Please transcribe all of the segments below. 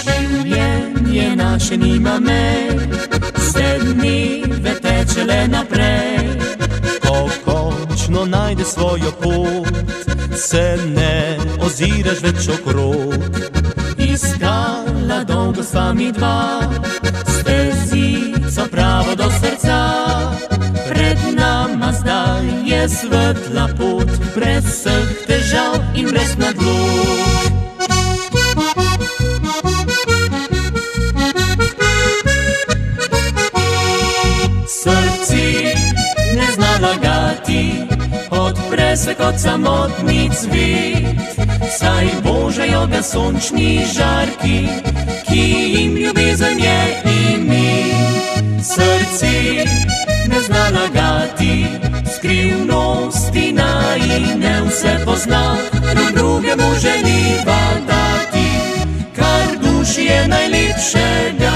Življenje naše nima mej, vse dneve teče le naprej. Ko končno najde svojo pot, se ne oziraš več okrog. Iskala dolgo sva mi dva, stezico pravo do srca. Pred nama zdaj je svetla pot, brez vseh težav in brez nadlog. Srci ne zna lagati, odpre se kot samotni cvet, saj božajo ga sončni žarki, ki jim ljubezen je ime. Srci ne zna lagati, skrivnosti najine vse pozna, drug drugemu želiva dati, kar duši je najlepšega.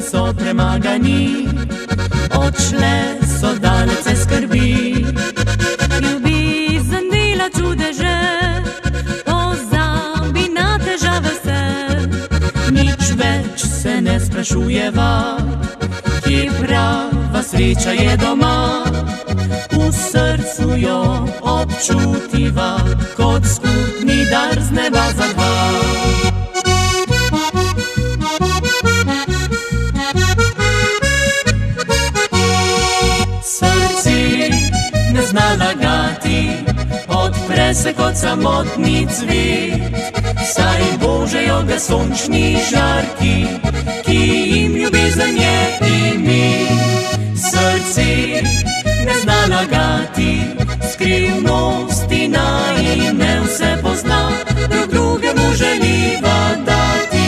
So premagani, odšle so dalece skrbi. Ljubezen dela čudeže, pozabi na težave vse. Nič več se ne sprašujeva, kje prava sreča je doma. V srcu jo občutiva, kot skupni dar z neba za dva. Zna lagati, odpre se kot samotni cvet, saj božajo ga sončni žarki, ki jim ljubezen je ime. Srce ne zna lagati, skrivnosti najine vse pozna, drug drugemu želiva dati,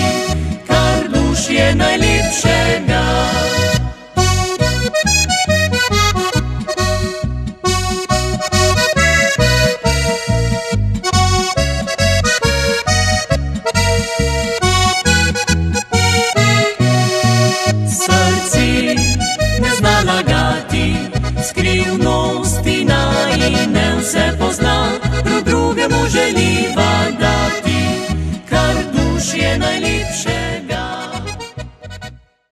kar duši je najlepšega. Skrivnosti najine vse pozna, drug drugemu želiva dati, kar duši je najlepšega.